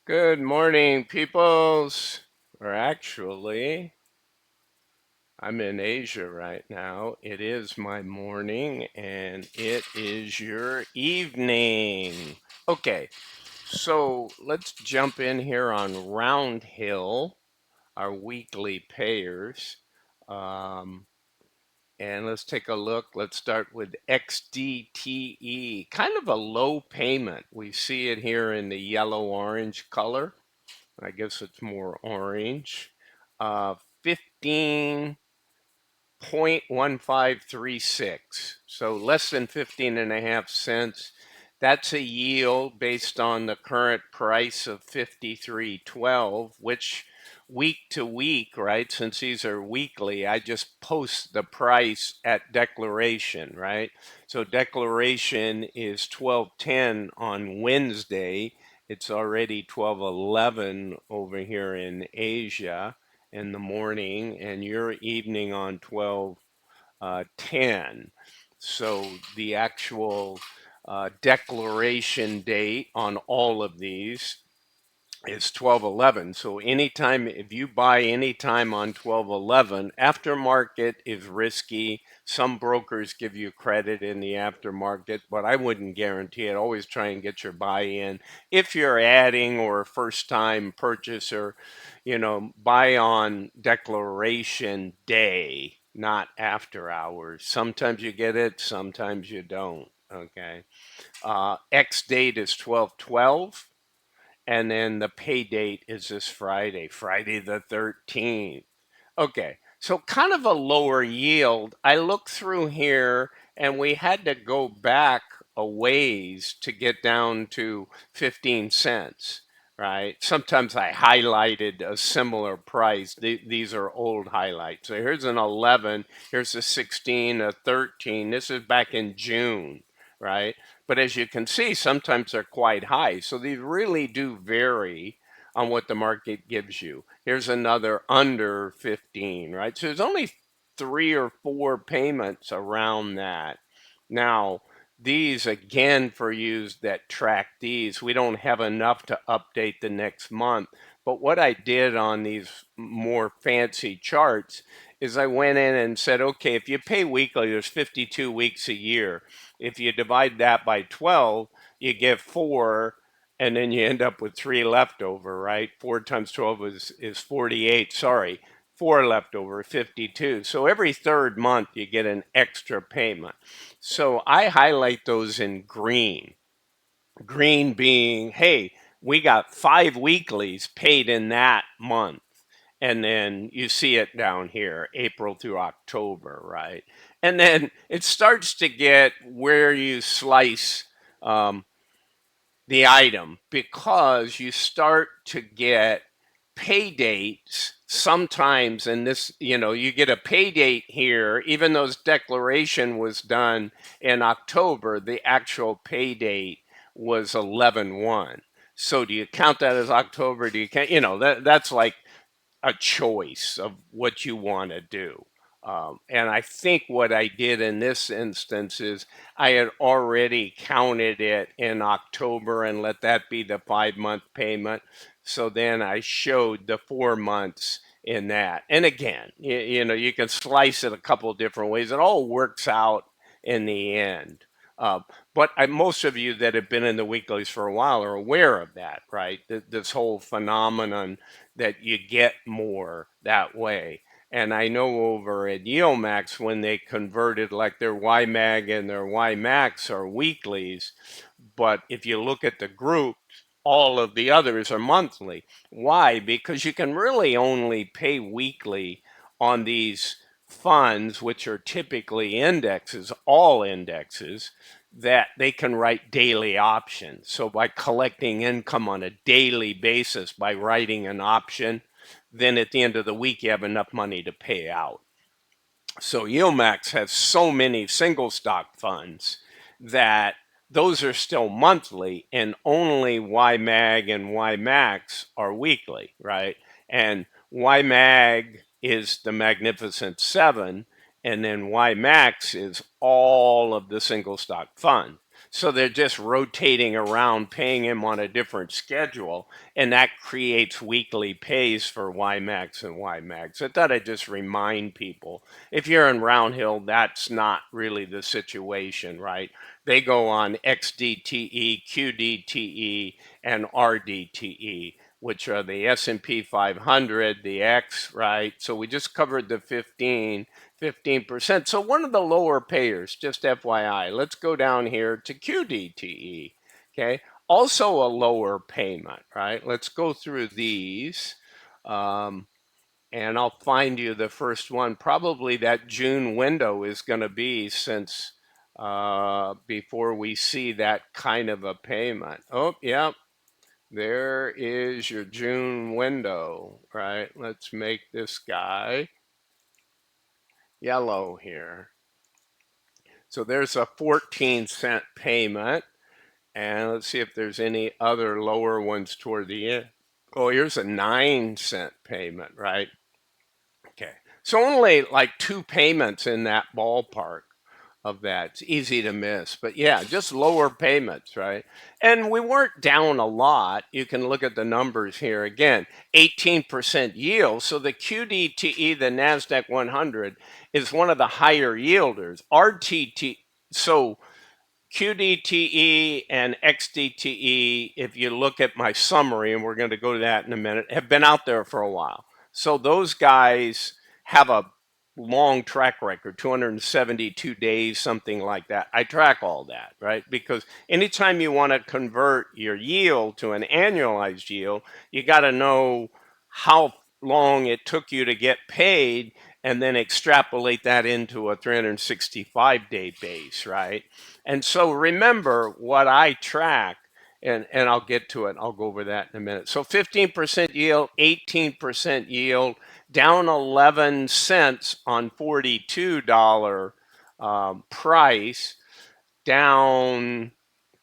Good morning, peoples. Or actually, I'm in Asia right now. It is my morning and it is your evening. Okay, so let's jump in here on Roundhill, our weekly payers. Um, and let's take a look. Let's start with XDTE. Kind of a low payment. We see it here in the yellow-orange color. I guess it's more orange. 15.1536. So less than 15 and a half cents. That's a yield based on the current price of 53.12, which week to week, right? Since these are weekly, I just post the price at declaration, right? So declaration is 12:10 on Wednesday. It's already 12:11 over here in Asia in the morning, and your evening on 12:10. So the actual declaration date on all of these is 12:11. So anytime, if you buy anytime on 12:11, aftermarket is risky. Some brokers give you credit in the aftermarket, but I wouldn't guarantee it. Always try and get your buy-in. If you're adding or a first-time purchaser, buy on declaration day, not after hours. Sometimes you get it, sometimes you don't. Okay. X date is 12/12. And then the pay date is this Friday, Friday the 13th. Okay, so kind of a lower yield. I looked through here and we had to go back a ways to get down to 15 cents, right? Sometimes I highlighted a similar price. These are old highlights. So here's an 11, here's a 16, a 13. This is back in June, right? But as you can see, sometimes they're quite high. So these really do vary on what the market gives you. Here's another under 15, right? So there's only 3 or 4 payments around that. Now, these again for you that track these, we don't have enough to update the next month. But what I did on these more fancy charts is I went in and said, okay, if you pay weekly, there's 52 weeks a year. If you divide that by 12, you get 4, and then you end up with 3 left over, right? 4 times 12 is 48. Sorry, 4 left over, 52. So every third month you get an extra payment. So I highlight those in green. Green being, hey, we got 5 weeklies paid in that month. And then you see it down here, April through October, right? And then it starts to get where you slice um, the item, because you start to get pay dates sometimes. And this, you get a pay date here, even though this declaration was done in October, the actual pay date was 11/1. So do you count that as October? Do you count, that's like a choice of what you want to do. And I think what I did in this instance is I had already counted it in October and let that be the 5-month payment. So then I showed the 4 months in that. And again, you can slice it a couple of different ways. It all works out in the end. But most of you that have been in the weeklies for a while are aware of that, right? This whole phenomenon that you get more that way. And I know over at YieldMax, when they converted like their YMAG and their YMAX are weeklies, but if you look at the group, all of the others are monthly. Why? Because you can really only pay weekly on these funds, which are typically indexes, all indexes, that they can write daily options. So by collecting income on a daily basis by writing an option, then at the end of the week you have enough money to pay out. So YieldMax has so many single stock funds that those are still monthly, and only YMAG and YMAX are weekly, right? And YMAG is the Magnificent Seven, and then YMAX is all of the single stock fund. So they're just rotating around, paying him on a different schedule, and that creates weekly pays for YMAX and YMAX. I thought I'd just remind people, if you're in Roundhill, that's not really the situation, right? They go on XDTE, QDTE, and RDTE, which are the S&P 500, the X, right? So we just covered the 15%. So one of the lower payers, just FYI, let's go down here to QDTE, okay? Also a lower payment, right? Let's go through these. And I'll find you the first one. Probably that June window is going to be since before we see that kind of a payment. Oh, yeah, there is your June window, right? Let's make this guy yellow here. So there's a 14-cent payment. And let's see if there's any other lower ones toward the end. Oh, here's a 9-cent payment, right? Okay. So only like 2 payments in that ballpark of that. It's easy to miss. But yeah, just lower payments, right? And we weren't down a lot. You can look at the numbers here again. 18% yield. So the QDTE, the NASDAQ 100, is one of the higher yielders. RTT, so QDTE and XDTE, if you look at my summary, and we're going to go to that in a minute, have been out there for a while. So those guys have a long track record, 272 days, something like that. I track all that, right? Because anytime you want to convert your yield to an annualized yield, you got to know how long it took you to get paid and then extrapolate that into a 365-day base, right? And so remember what I track, and I'll get to it. I'll go over that in a minute. So 15% yield, 18% yield, down 11 cents on $42 price, down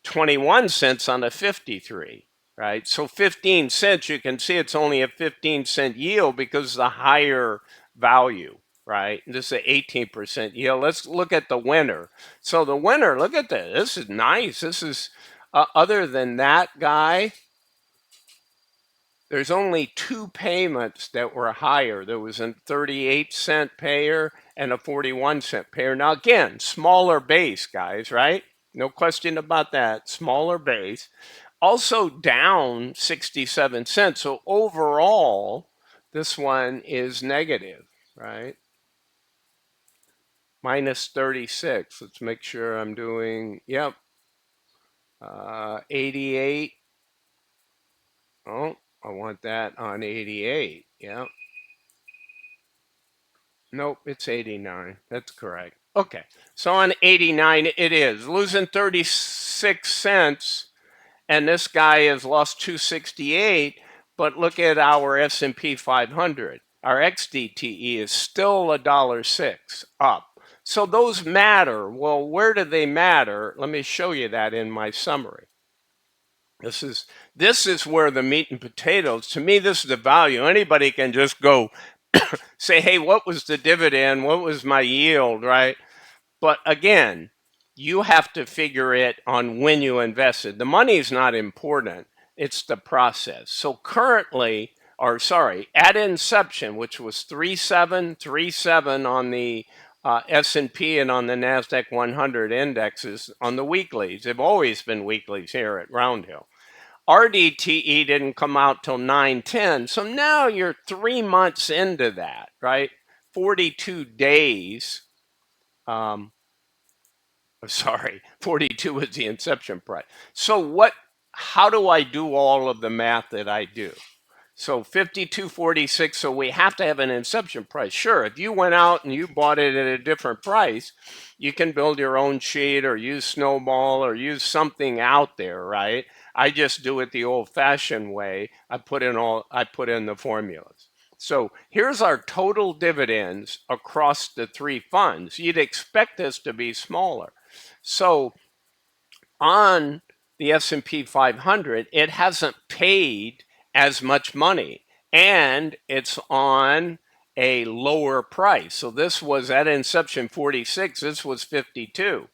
21 cents on a 53, right? So 15 cents, you can see it's only a 15-cent yield because the higher value, right? This is an 18% yield. Let's look at the winner. So the winner, look at this. This is nice. This is, other than that guy, there's only 2 payments that were higher. There was a 38-cent payer and a 41-cent payer. Now, again, smaller base, guys, right? No question about that. Smaller base. Also down 67 cents. So overall, this one is negative, right? Minus 36. Let's make sure I'm doing, yep, 88. Oh, I want that on 88. Yep. Nope, it's 89. That's correct. Okay, so on 89 it is losing 36 cents, and this guy has lost 268. But look at our S&P 500. Our XDTE is still $1.06 up. So those matter. Well, where do they matter? Let me show you that in my summary. This is where the meat and potatoes. To me, this is the value. Anybody can just go say, hey, what was the dividend? What was my yield, right? But again, you have to figure it on when you invested. The money is not important. It's the process. So currently, or sorry, at inception, which was 3737 on the S&P and on the NASDAQ 100 indexes on the weeklies. They've always been weeklies here at Roundhill. RDTE didn't come out till 9/10. So now you're 3 months into that, right? 42 days. Sorry, 42 was the inception price. So how do I do all of the math that I do? So 52.46, so we have to have an inception price. Sure, if you went out and you bought it at a different price, you can build your own sheet or use Snowball or use something out there, right? I just do it the old-fashioned way. I put in the formulas. So here's our total dividends across the 3 funds. You'd expect this to be smaller. So on the S&P 500, it hasn't paid as much money, and it's on a lower price. So this was at inception 46, this was 52.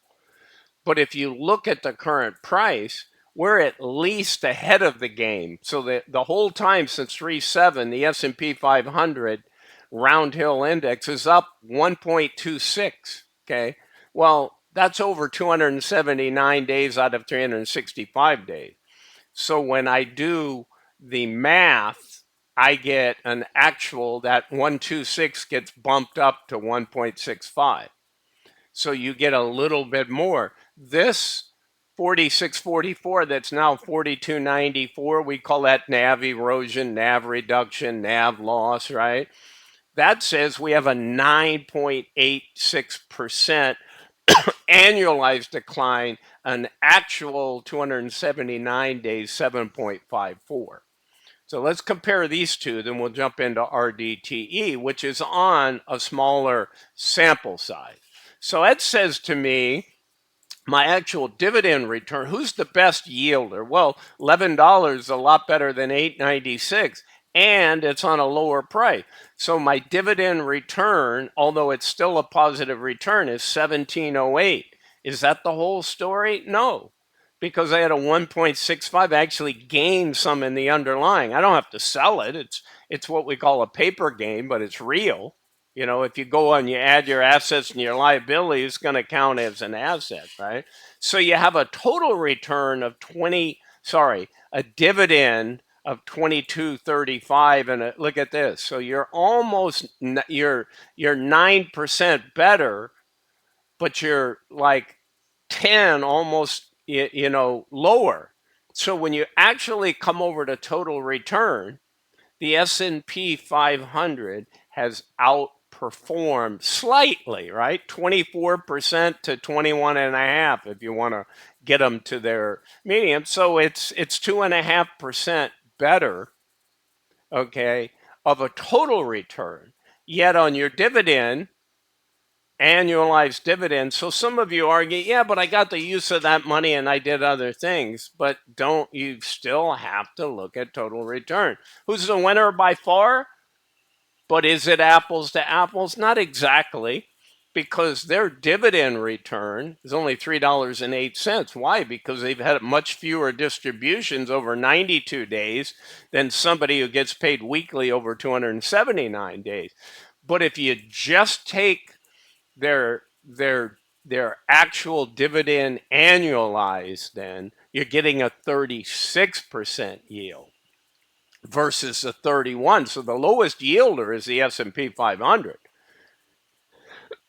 But if you look at the current price, we're at least ahead of the game. So the whole time since 3.7, the S&P 500 Roundhill Index is up 1.26. Okay. Well, that's over 279 days out of 365 days. So when I do the math, I get an actual that 126 gets bumped up to 1.65. So you get a little bit more. This 46.44 that's now 42.94, we call that NAV erosion, NAV reduction, NAV loss, right? That says we have a 9.86% annualized decline, an actual 279 days, 7.54. So let's compare these two, then we'll jump into RDTE, which is on a smaller sample size. So that says to me, my actual dividend return, who's the best yielder? Well, $11 is a lot better than $8.96, and it's on a lower price. So my dividend return, although it's still a positive return, is 1708. Is that the whole story? No, because I had a 1.65. I actually gained some in the underlying. I don't have to sell it. It's what we call a paper gain, but it's real. You know, if you go and you add your assets and your liabilities, it's going to count as an asset, right? So you have a total return of a dividend of 22.35, and look at this. So you're almost you're 9% better, but you're like 10 almost lower. So when you actually come over to total return, the S&P 500 has outperformed slightly, right? 24% to 21.5 if you want to get them to their medium. So it's 2.5% better, okay, of a total return. Yet on your dividend, annualized dividend. So some of you argue, yeah, but I got the use of that money and I did other things. But don't you still have to look at total return? Who's the winner by far? But is it apples to apples? Not exactly, because their dividend return is only $3.08. Why? Because they've had much fewer distributions over 92 days than somebody who gets paid weekly over 279 days. But if you just take their actual dividend annualized, then you're getting a 36% yield versus a 31. So the lowest yielder is the S&P 500.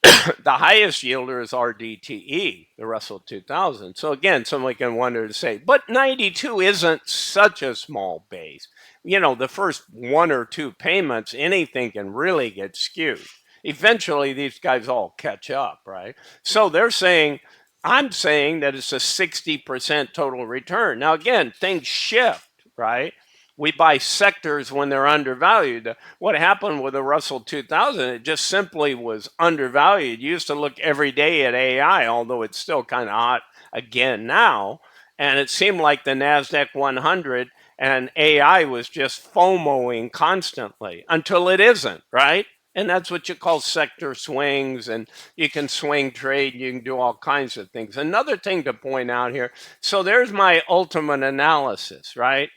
The highest yielder is RDTE, the Russell 2000. So again, someone can wonder to say, but 92 isn't such a small base. You know, the first one or two payments, anything can really get skewed. Eventually, these guys all catch up, right? So I'm saying that it's a 60% total return. Now, again, things shift, right? We buy sectors when they're undervalued. What happened with the Russell 2000, it just simply was undervalued. You used to look every day at AI, although it's still kind of hot again now. And it seemed like the NASDAQ 100 and AI was just FOMOing constantly until it isn't, right? And that's what you call sector swings, and you can swing trade, you can do all kinds of things. Another thing to point out here, so there's my ultimate analysis, right?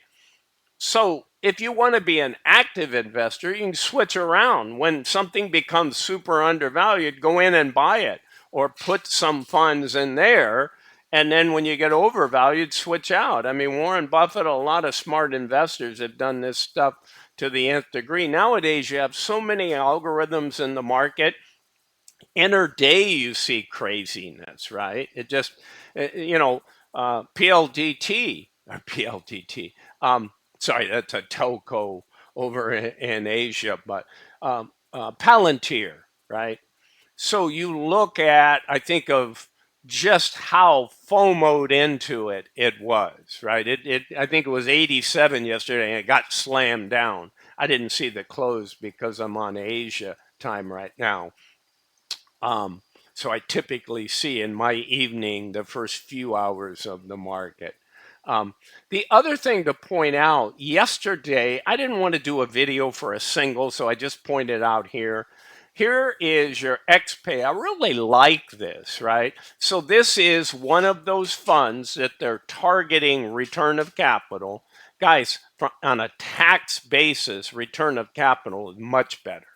So if you want to be an active investor, you can switch around. When something becomes super undervalued, go in and buy it or put some funds in there. And then when you get overvalued, switch out. I mean, Warren Buffett, a lot of smart investors have done this stuff to the nth degree. Nowadays, you have so many algorithms in the market. Intraday, you see craziness, right? It just, PLDT or PLDT. Sorry, that's a telco over in Asia, but Palantir, right? So you look at, I think of just how FOMO'd into it was, right? I think it was 87 yesterday and it got slammed down. I didn't see the close because I'm on Asia time right now. So I typically see in my evening the first few hours of the market. The other thing to point out, yesterday, I didn't want to do a video for a single, so I just pointed out here. here is your XPay. I really like this, right? So this is one of those funds that they're targeting return of capital. Guys, on a tax basis, return of capital is much better.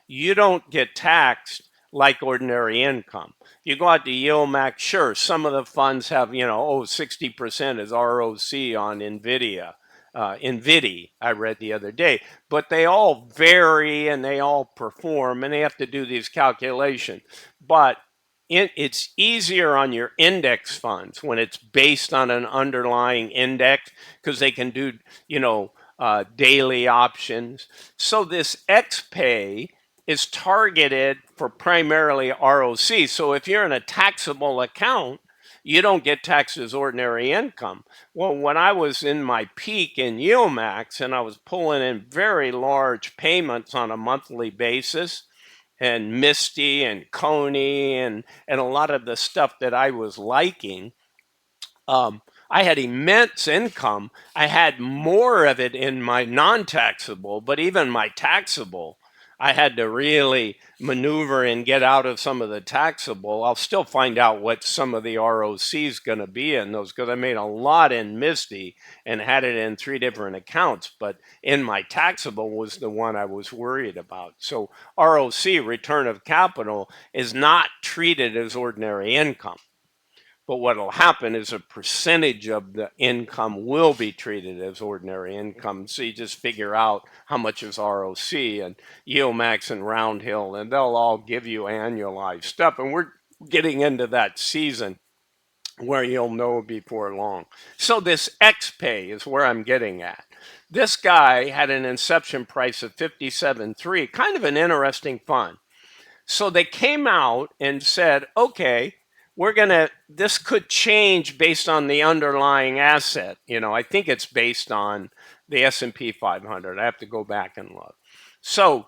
You don't get taxed like ordinary income. You go out to yield max, sure, some of the funds have, 60% is ROC on NVIDIA. NVIDIA, I read the other day, but they all vary and they all perform and they have to do these calculations. But it's easier on your index funds when it's based on an underlying index because they can do, daily options. So this XPay is targeted for primarily ROC. So if you're in a taxable account, you don't get taxed as ordinary income. Well, when I was in my peak in YieldMax and I was pulling in very large payments on a monthly basis, and Misty and Coney and a lot of the stuff that I was liking, I had immense income. I had more of it in my non-taxable, but even my taxable, I had to really maneuver and get out of some of the taxable. I'll still find out what some of the ROC is going to be in those because I made a lot in Misty and had it in 3 different accounts. But in my taxable was the one I was worried about. So ROC, return of capital, is not treated as ordinary income. But what will happen is a percentage of the income will be treated as ordinary income. So you just figure out how much is ROC and YieldMax and Roundhill, and they'll all give you annualized stuff. And we're getting into that season where you'll know before long. So this XPay is where I'm getting at. This guy had an inception price of 57.3, kind of an interesting fund. So they came out and said, okay, this could change based on the underlying asset. I think it's based on the S&P 500. I have to go back and look. So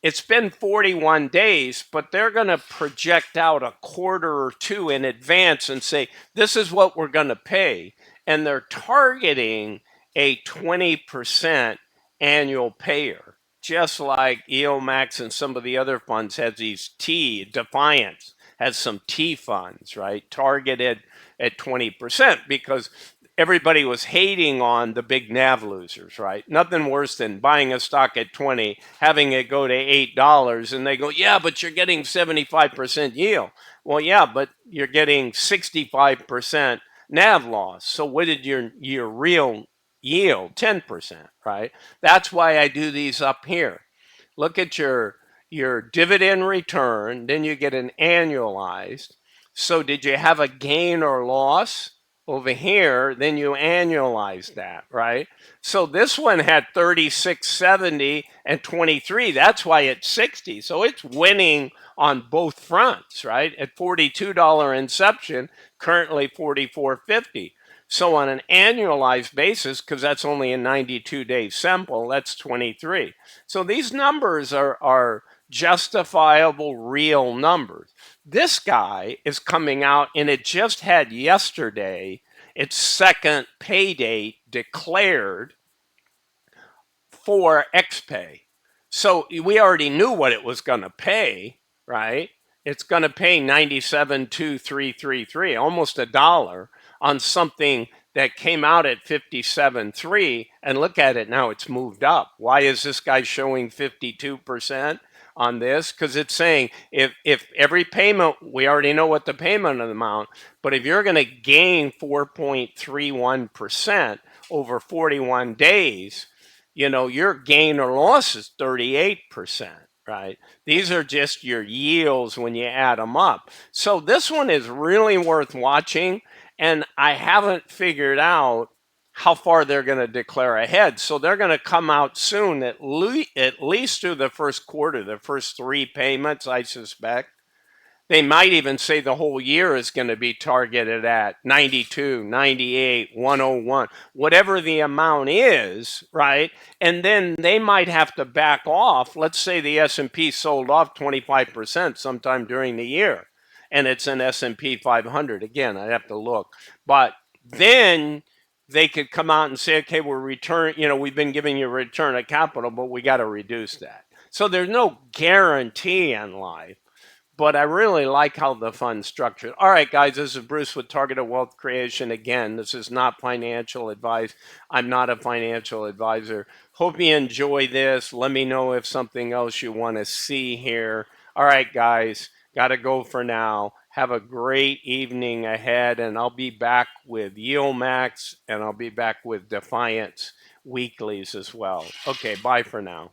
it's been 41 days, but they're going to project out a quarter or two in advance and say, this is what we're going to pay. And they're targeting a 20% annual payer, just like EOMax and some of the other funds has these Defiance has some T funds, right? Targeted at 20% because everybody was hating on the big NAV losers, right? Nothing worse than buying a stock at 20, having it go to $8, and they go, yeah, but you're getting 75% yield. Well, yeah, but you're getting 65% NAV loss. So what did your real yield? 10%, right? That's why I do these up here. Look at your dividend return, then you get an annualized. So did you have a gain or loss? Over here, then you annualize that, right? So this one had 36.70 and 23. That's why it's 60. So it's winning on both fronts, right? At $42 inception, currently 44.50. So on an annualized basis, because that's only a 92-day sample, that's 23. So these numbers are justifiable, real numbers. This guy is coming out, and it just had yesterday its second pay date declared for XPay. So we already knew what it was going to pay, right? It's going to pay 97.2333, almost $1 on something that came out at 57.3, and look at it now, it's moved up. Why is this guy showing 52% on this? Because it's saying if every payment, we already know what the payment amount, but if you're going to gain 4.31% over 41 days, your gain or loss is 38%, right? These are just your yields when you add them up. So this one is really worth watching, and I haven't figured out how far they're going to declare ahead. So they're going to come out soon, at least through the first quarter, the first 3 payments, I suspect. They might even say the whole year is going to be targeted at 92, 98, 101, whatever the amount is, right? And then they might have to back off. Let's say the S&P sold off 25% sometime during the year, and it's an S&P 500. Again, I'd have to look. But then they could come out and say, okay, we've been giving you a return of capital, but we got to reduce that. So there's no guarantee in life, but I really like how the fund's structured. All right, guys, this is Bruce with Targeted Wealth Creation. Again, this is not financial advice. I'm not a financial advisor. Hope you enjoy this. Let me know if something else you want to see here. All right, guys, got to go for now. Have a great evening ahead, and I'll be back with Yield Max, and I'll be back with Defiance weeklies as well. Okay, bye for now.